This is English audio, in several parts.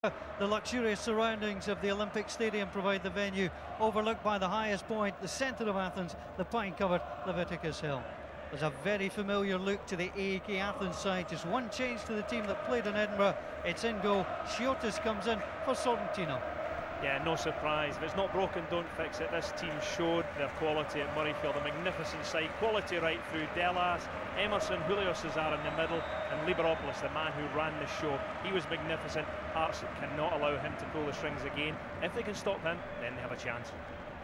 The luxurious surroundings of the Olympic Stadium provide the venue, overlooked by the highest point, the centre of Athens, the pine-covered Leviticus Hill. There's a very familiar look to the AEK Athens side. Just one change to the team that played in Edinburgh. It's in goal. Chiotis comes in for Sorrentino. Yeah, no surprise. If it's not broken, don't fix it. This team showed their quality at Murrayfield. A magnificent side, quality right through. Delas, Emerson, Julio Cesar in the middle, and Liberopoulos, the man who ran the show. He was magnificent. Hearts cannot allow him to pull the strings again. If they can stop him, then they have a chance.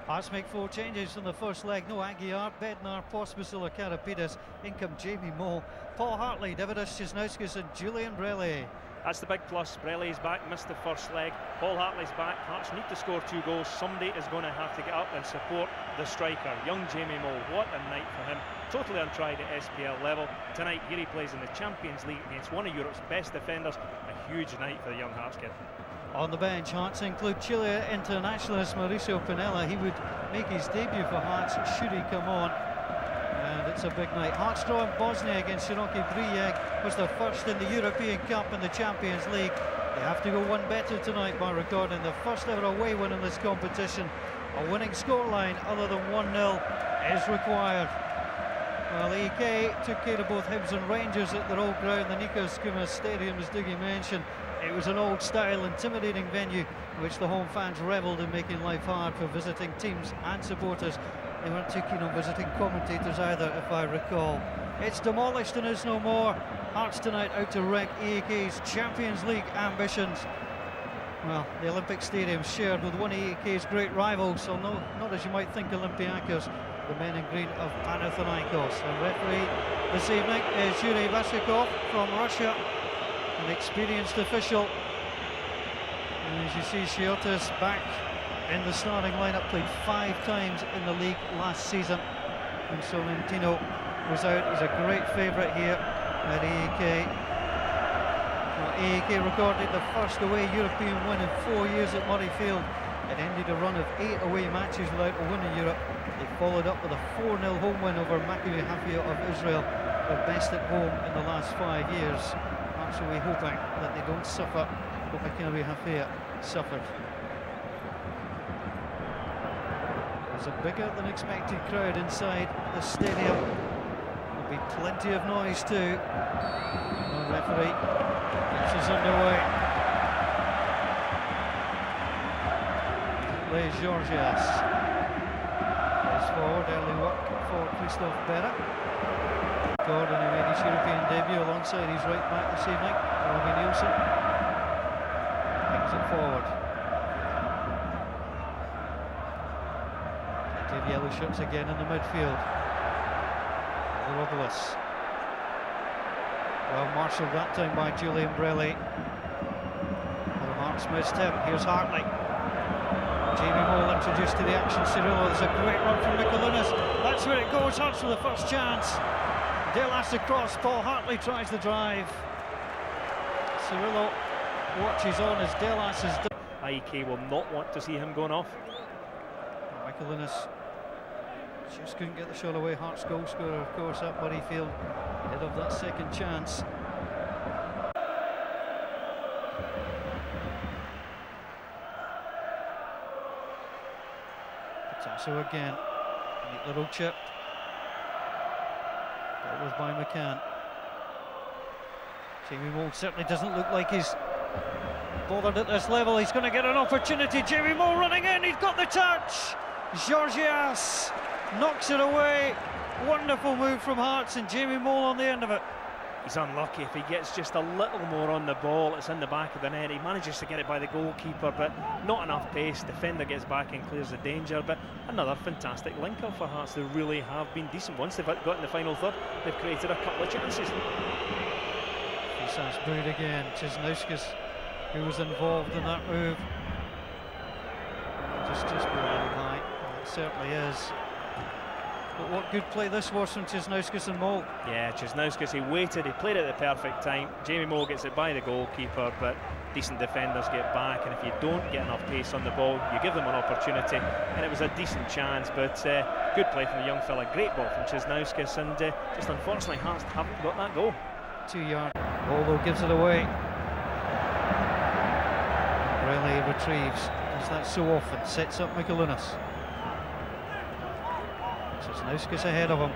Hearts make 4 changes in the first leg. No Aguiar, Bednar, Pospisil or Karapidas. In come Jamie Moe, Paul Hartley, Davidas Cisnauskas and Julian Brele. That's the big plus. Brele's back, missed the first leg. Paul Hartley's back. Hearts need to score 2 goals. Somebody is going to have to get up and support the striker, young Jamie Moe. What a night for him. Totally untried at SPL level. Tonight, here he plays in the Champions League against one of Europe's best defenders. A huge night for the young Hearts kid. On the bench, Hearts include Chile internationalist Mauricio Pinella. He would make his debut for Hearts should he come on. And it's a big night. Hearts draw in Bosnia against Široki Brijeg was the first in the European Cup and the Champions League. They have to go one better tonight by recording the first ever away win in this competition. A winning scoreline other than 1-0 is required. Well, AEK took care of both Hibs and Rangers at their old ground, the Nikos Koumas Stadium, as Dougie mentioned. It was an old-style, intimidating venue in which the home fans revelled in making life hard for visiting teams and supporters. They weren't too keen on visiting commentators either, if I recall. It's demolished and is no more. Hearts tonight out to wreck AEK's Champions League ambitions. Well, the Olympic Stadium shared with one of AEK's great rivals, so not as you might think Olympiacos, the men in green of Panathinaikos. And referee this evening is Yuri Vasikov from Russia, an experienced official. And as you see, Chiotis back in the starting lineup, played 5 times in the league last season. And Sorrentino was out. He's a great favourite here at AEK. Well, AEK recorded the first away European win in 4 years at Murrayfield. It ended a run of 8 away matches without a win in Europe. They followed up with a 4-0 home win over Maccabi Haifa of Israel, their best at home in the last 5 years. Hearts will be hoping that they don't suffer what Maccabi Haifa suffered. There's a bigger than expected crowd inside the stadium. There'll be plenty of noise too. The referee gets us underway. Plays Georgias. Plays forward, early work for Christophe Berra. Gordon, who made his European debut alongside his right back this evening, Robbie Nielsen. Brings it forward. Plenty of yellow shirts again in the midfield. Liberopoulos. Well marshalled that time by Julian Brele. The Hearts missed him. Here's Hartley. Jamie Moe introduced to the action. Cirillo, there's a great run from Michaelinas. That's where it goes. Hearts for the first chance. Delas across. Paul Hartley tries the drive. Cirillo watches on as Delas is done. AEK will not want to see him going off. Michaelinas just couldn't get the shot away. Hearts goal scorer, of course, at Murrayfield, ahead of that second chance. Tasso again, neat little chip. That was by McCann. Jamie Moe certainly doesn't look like he's bothered at this level. He's going to get an opportunity. Jamie Moe running in, he's got the touch. Georgias knocks it away. Wonderful move from Hearts, and Jamie Moe on the end of it. He's unlucky. If he gets just a little more on the ball, it's in the back of the net. He manages to get it by the goalkeeper, but not enough pace. Defender gets back and clears the danger. But another fantastic link-up for Hearts. They really have been decent. Once they've got in the final third, they've created a couple of chances. Fisas booed again. Cisnauskas, who was involved in that move. Just really high. It certainly is. But what good play this was from Cisnauskas and Moe. Yeah, Cisnauskas, he waited, he played at the perfect time. Jamie Moe gets it by the goalkeeper, but decent defenders get back, and if you don't get enough pace on the ball, you give them an opportunity, and it was a decent chance, but good play from the young fella. Great ball from Cisnauskas, and just unfortunately Hearts haven't got that goal. 2 yard. Although gives it away. Brelly retrieves, as that so often, sets up Mikulinas. Cisnauskas ahead of him.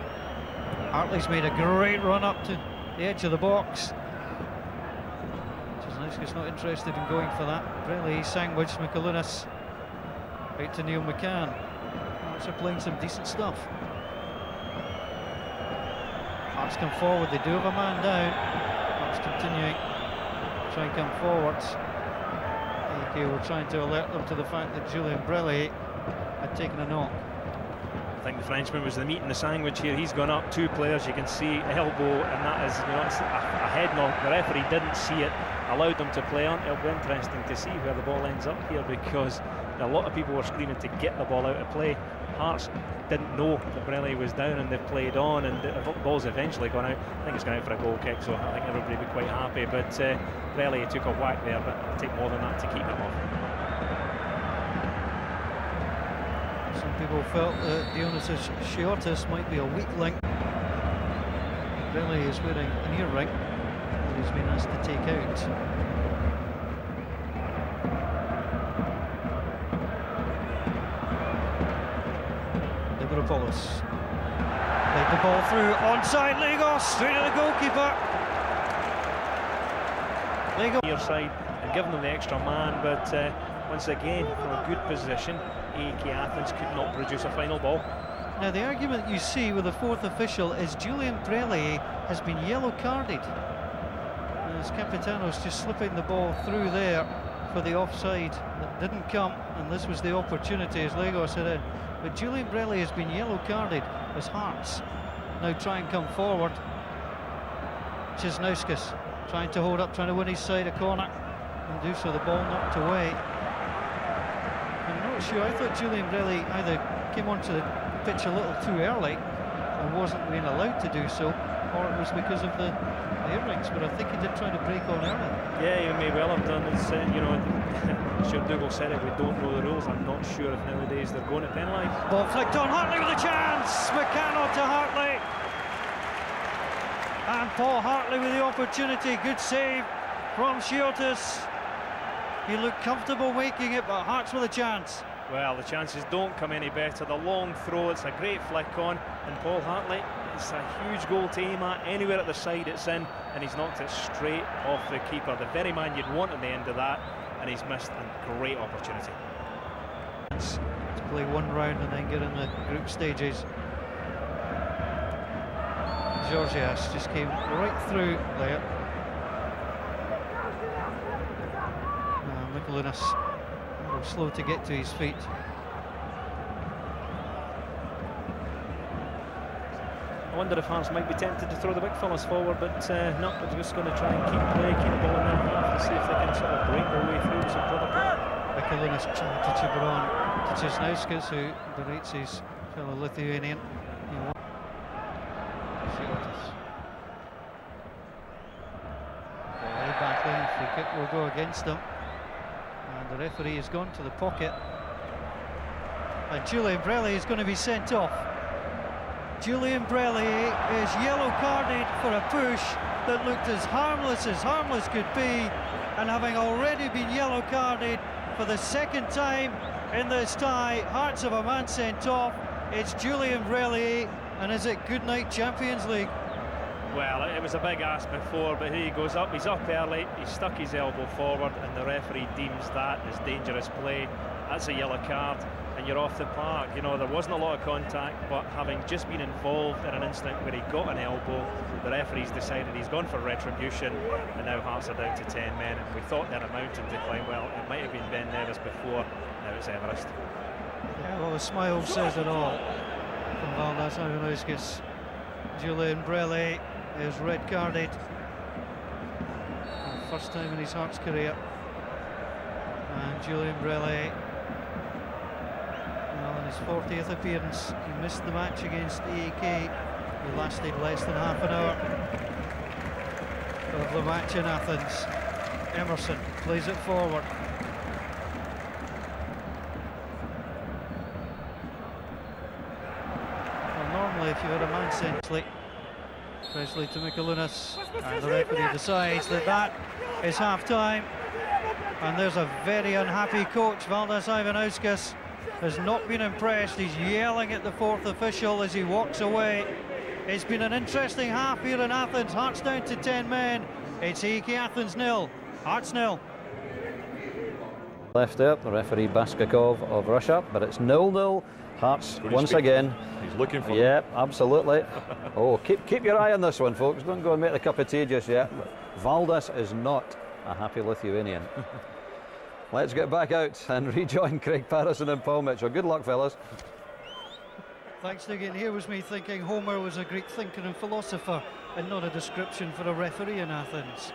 Hartley's made a great run up to the edge of the box. Cisnauskas not interested in going for that. Brelly sandwiched Mikulinas right to Neil McCann. Hearts are playing some decent stuff. Hearts come forward, they do have a man down. Hearts continuing to try and come forwards. AEK were trying to alert them to the fact that Julien Brelly had taken a knock. I think the Frenchman was the meat and the sandwich here. He's gone up, two players, you can see elbow, and that is, you know, it's a head knock. The referee didn't see it, allowed them to play on. It'll be interesting to see where the ball ends up here, because a lot of people were screaming to get the ball out of play. Hearts didn't know that Brelly was down, and they've played on, and the ball's eventually gone out. I think it's gone out for a goal kick, so I think everybody will be quite happy. But Brelly took a whack there, but it'll take more than that to keep him off. Some people felt that Dionysios Chiotis might be a weak link. Brelly is wearing an earring that he's been asked to take out. Liberopoulos played the ball through, onside Lagos, straight to the goalkeeper. Lagos Near side and giving them the extra man, but once again, from a good position, AEK Athens could not produce a final ball. Now the argument you see with the fourth official is Julien Brelly has been yellow carded. As Capitano's just slipping the ball through there for the offside that didn't come, and this was the opportunity as Lagos hit in. But Julien Brelly has been yellow carded as Hearts now try and come forward. Cisnauskas trying to hold up, trying to win his side a corner, and do so, the ball knocked away. I'm not sure, I thought Julien Brelly either came onto the pitch a little too early and wasn't being allowed to do so, or it was because of the earrings, but I think he did try to break on early. Yeah, he may well have done. It's, you know, sure Dougal said it, we don't know the rules. I'm not sure if nowadays they're going to penalise. Ball flicked on, Hartley with a chance! McCann to Hartley. And Paul Hartley with the opportunity, good save from Chiotis. He looked comfortable making it, but Hearts with a chance. Well, the chances don't come any better. The long throw, it's a great flick on, and Paul Hartley, it's a huge goal to aim at. Anywhere at the side it's in, and he's knocked it straight off the keeper. The very man you'd want at the end of that, and he's missed a great opportunity. To play one round and then get in the group stages. Georgias just came right through there. Mikulinas slow to get to his feet. I wonder if Hearts might be tempted to throw the big fellas forward, but no, they're just going to try and keep play, keep the ball in their half, and see if they can sort of break their way through some product. Mikulinas trying to chip it on to Cisnauskas, who berates his fellow Lithuanian. Back line, free kick will go against them. And the referee has gone to the pocket. And Julien Brelly is going to be sent off. Julien Brelly is yellow carded for a push that looked as harmless could be, and having already been yellow carded for the second time in this tie, Hearts have a man sent off. It's Julien Brelly, and is it good night Champions League? Well, it was a big ask before, but here he goes up, he's up early, he's stuck his elbow forward, and the referee deems that as dangerous play. That's a yellow card, and you're off the park. You know, there wasn't a lot of contact, but having just been involved in an instant where he got an elbow, the referee's decided he's gone for retribution, and now Hearts are down to 10 men, and we thought they're a mountain to climb. Well, it might have been Ben Nevis before, now it's Everest. Yeah, well, the smile says it all from Valdas Ivanauskas. Julien Brelly is red carded, first time in his Hearts career, and Julien Brelly, well, in his 40th appearance, he missed the match against AEK. It lasted less than half an hour of the match in Athens. Emerson plays it forward. Well, normally if you had a man sent late, especially to Mikulinas, and the referee decides that that is half-time. And there's a very unhappy coach. Valdas Ivanauskas has not been impressed. He's yelling at the fourth official as he walks away. It's been an interesting half here in Athens. Hearts down to 10 men. It's AEK Athens 0, Hearts 0. Left there, the referee Baskakov of Russia, but it's 0-0. Hearts once again. He's looking for Yeah, absolutely. Oh, keep your eye on this one, folks. Don't go and make the cup of tea just yet. Valdas is not a happy Lithuanian. Let's get back out and rejoin Craig Patterson and Paul Mitchell. Good luck, fellas. Thanks, Nick. Here was me thinking Homer was a Greek thinker and philosopher and not a description for a referee in Athens.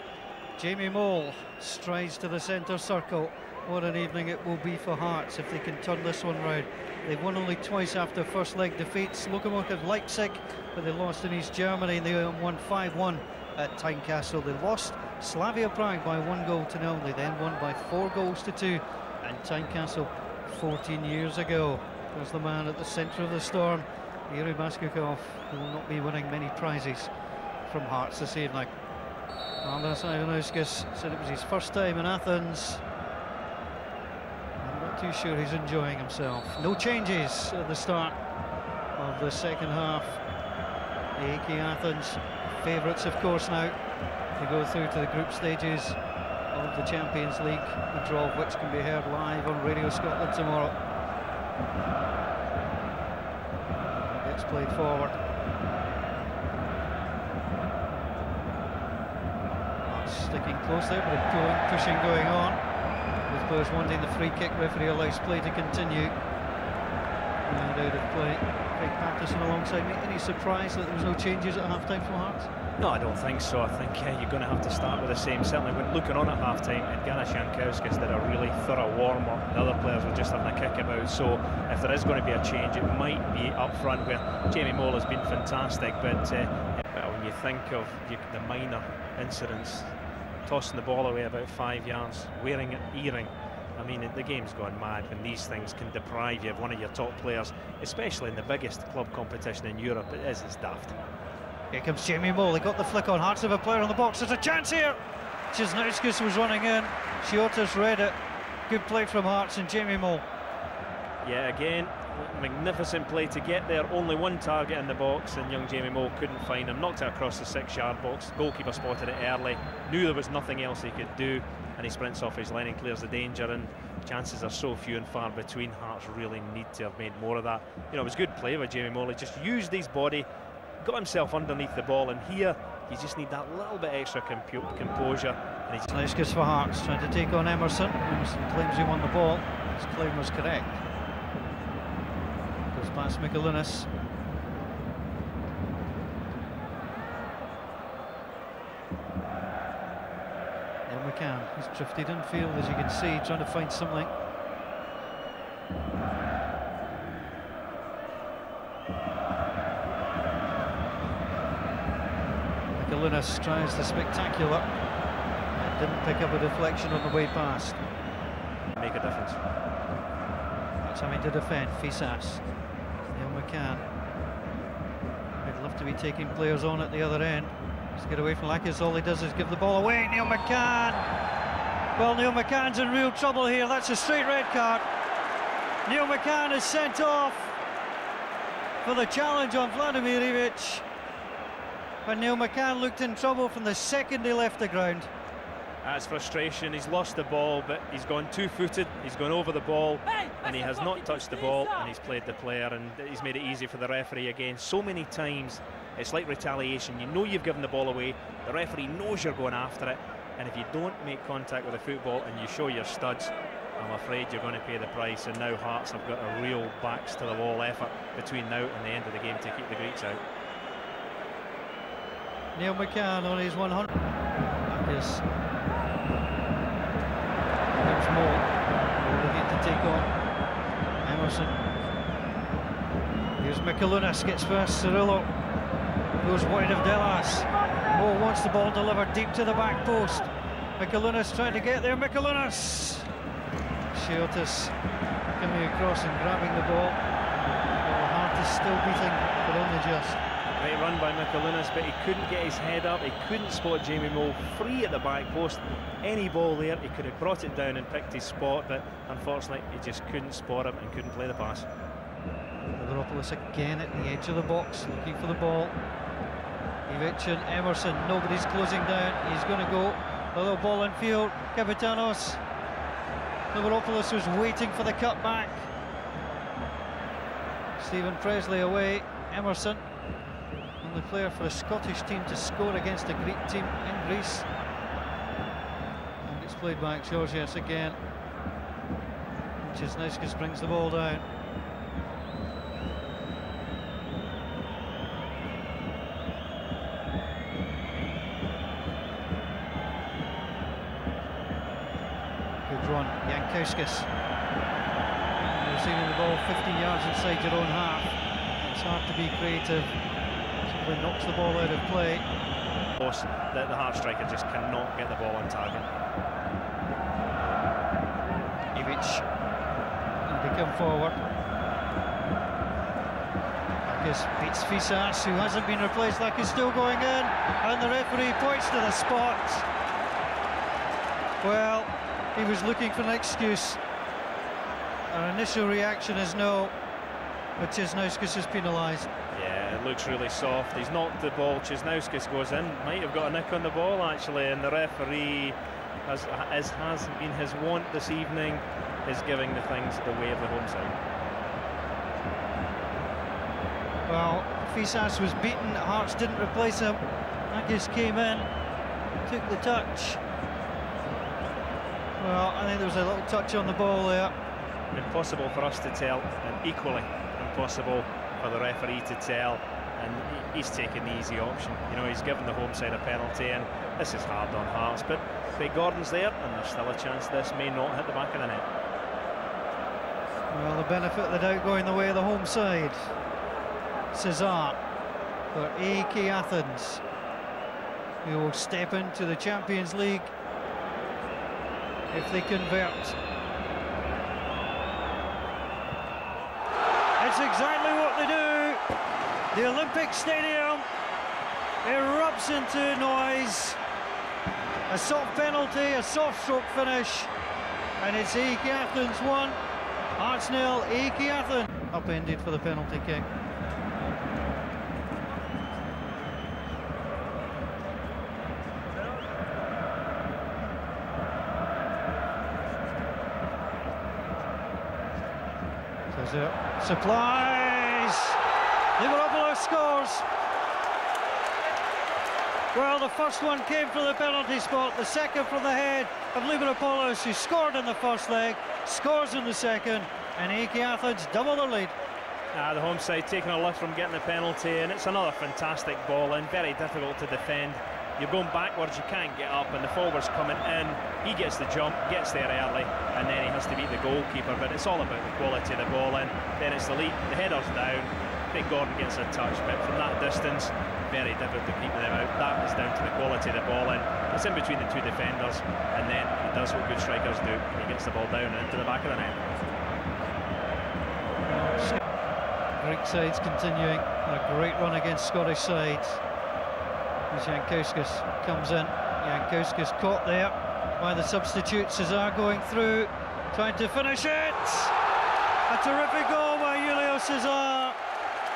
Jamie Mole strides to the centre circle. What an evening it will be for Hearts if they can turn this one round. They've won only twice after first leg defeats. Lokomotiv Leipzig, but they lost in East Germany, and they won 5-1 at Tynecastle. They lost Slavia Prague by 1-0. They then won by 4-2 at Tynecastle 14 years ago. There's the man at the centre of the storm, Yuri Baskakov, who will not be winning many prizes from Hearts this evening. Valdas Ivanauskas said it was his first time in Athens. I'm not too sure he's enjoying himself. No changes at the start of the second half. AEK Athens, favourites of course now, to go through to the group stages of the Champions League, the draw of which can be heard live on Radio Scotland tomorrow. Gets played forward. Sticking close there, but a pushing going on. With players wanting the free kick, referee allows play to continue. And out of play, Craig Patterson alongside me. Any surprise that there was no changes at half-time from Hearts? No, I don't think so. I think you're going to have to start with the same. Certainly when looking on at half-time, Evgeny Shankauskas did a really thorough warm-up. The other players were just having a kick about. So if there is going to be a change, it might be up front, where Jamie Mole has been fantastic. But well, when you think of the minor incidents, tossing the ball away about 5 yards, wearing an earring, I mean, the game's gone mad when these things can deprive you of one of your top players, especially in the biggest club competition in Europe. It's daft. Here comes Jamie Mole. He got the flick on. Hearts have a player on the box. There's a chance here. Cisnauskas was running in. Chiotas read it. Good play from Hearts and Jamie Mole. Yeah, again, magnificent play to get there. Only one target in the box, and young Jamie Mole couldn't find him. Knocked it across the 6-yard box. Goalkeeper spotted it early. Knew there was nothing else he could do, and he sprints off his line and clears the danger. And chances are so few and far between. Hearts really need to have made more of that. You know, it was good play by Jamie Mole. He just used his body, got himself underneath the ball, and here you just need that little bit extra composure. And Cisnauskas for Hearts, trying to take on Emerson. Emerson claims he won the ball. His claim was correct. Goes past Mikalunas. Neil McCann, he's drifted infield, as you can see, trying to find something. Mikalunas tries the spectacular. Didn't pick up a deflection on the way past. make a difference. That's having to defend Fisas. Neil McCann. He'd love to be taking players on at the other end. Just get away from Lakis. All he does is give the ball away. Neil McCann. Well, Neil McCann's in real trouble here. That's a straight red card. Neil McCann is sent off for the challenge on Vladimir Ivic. But Neil McCann looked in trouble from the second he left the ground. That's frustration. He's lost the ball, but he's gone two-footed. He's gone over the ball, and he has not touched the ball, and he's played the player, and he's made it easy for the referee again. So many times, it's like retaliation. You know you've given the ball away. The referee knows you're going after it, and if you don't make contact with the football and you show your studs, I'm afraid you're going to pay the price. And now Hearts have got a real backs-to-the-wall effort between now and the end of the game to keep the Greeks out. Neil McCann on his 100. Marcus. There's more. Looking to take on Emerson. Here's Mikalunas, gets past Cirillo. Goes wide of Delas. Mo wants the ball delivered deep to the back post. Mikalunas trying to get there. Mikalunas. Chiotas coming across and grabbing the ball. Well, the heart is still beating, but only just. Great run by Mikalunas, but he couldn't get his head up. He couldn't spot Jamie Moll free at the back post. Any ball there, he could have brought it down and picked his spot, but unfortunately he just couldn't spot him and couldn't play the pass. Liveropoulos again at the edge of the box, looking for the ball. Ivic and Emerson, nobody's closing down. He's going to go. A little ball in field. Kapitanos. Liveropoulos was waiting for the cutback. Stephen Presley away. Emerson, only player for a Scottish team to score against a Greek team in Greece. And it's played back Georgios again. Cisnauskas brings the ball down. Good run, Jankowskis. Receiving the ball 15 yards inside your own half. It's hard to be creative. Simply knocks the ball out of play. The Hearts striker just cannot get the ball on target. Ivic need to come forward. Lakis beats Fisas, who hasn't been replaced. Lakis still going in, and the referee points to the spot. Well, he was looking for an excuse. Our initial reaction is no. But Cisnauskas is penalised. Yeah, it looks really soft. He's knocked the ball. Cisnauskas goes in. Might have got a nick on the ball actually, and the referee, as has been his wont this evening, is giving the things the way of the home side. Well, Fisas was beaten. Hearts didn't replace him. Lakis came in, took the touch. Well, I think there was a little touch on the ball there. Impossible for us to tell, and equally impossible for the referee to tell, and he's taken the easy option. You know, he's given the home side a penalty, and this is hard on Hearts, but Gordon's there, and there's still a chance this may not hit the back of the net. Well, the benefit of the doubt going the way of the home side. Cesar for AEK Athens, who will step into the Champions League if they convert. It's exactly what they do. The Olympic Stadium erupts into noise. A soft penalty, a soft stroke finish, and it's AEK Athens 1, Hearts 0. AEK Athens upended for the penalty kick. Supplies! Liveropoulos scores! Well, the first one came from the penalty spot, the second from the head of Liveropoulos, who scored in the first leg, scores in the second, and AEK Athens double their lead. The home side taking a lift from getting the penalty, and it's another fantastic ball in, very difficult to defend. You're going backwards, you can't get up, and the forward's coming in. He gets the jump, gets there early, and then he has to beat the goalkeeper. But it's all about the quality of the ball in. Then it's the lead, the header's down. Gordon gets a touch, but from that distance, very difficult to keep them out. That is down to the quality of the ball in. It's in between the two defenders, and then he does what good strikers do. He gets the ball down and into the back of the net. Greek sides continuing a great run against Scottish sides. Jankowskis comes in. Jankowskis caught there by the substitute. Cesar going through, trying to finish it. A terrific goal by Julio Cesar.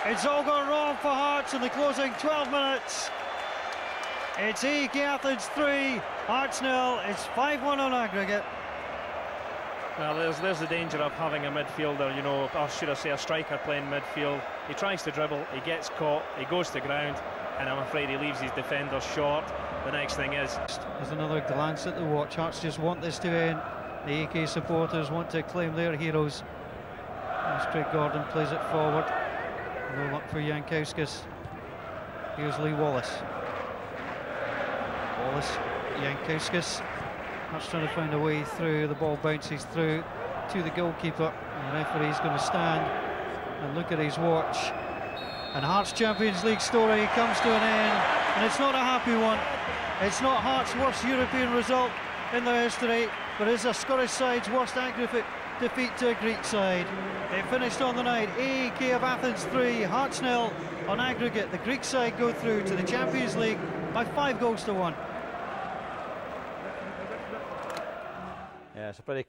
It's all gone wrong for Hearts in the closing 12 minutes. It's AEK Athens 3, Hearts 0. It's 5-1 on aggregate. Well, there's the danger of having a midfielder, you know, or should I say a striker playing midfield. He tries to dribble, he gets caught, he goes to ground, and I'm afraid he leaves his defenders short. The next thing is... There's another glance at the watch. Hearts just want this to end. The AEK supporters want to claim their heroes. As Craig Gordon plays it forward. No luck for Jankowskis. Here's Lee Wallace. Wallace, Jankowskis. Hearts trying to find a way through. The ball bounces through to the goalkeeper. And the referee's going to stand and look at his watch. And Hearts' Champions League story comes to an end, and it's not a happy one. It's not Hearts' worst European result in their history. but is a Scottish side's worst aggregate defeat to a Greek side. It finished on the night. AEK of Athens 3, Hearts 0 on aggregate. The Greek side go through to the Champions League by 5 goals to 1. Yeah, it's a pretty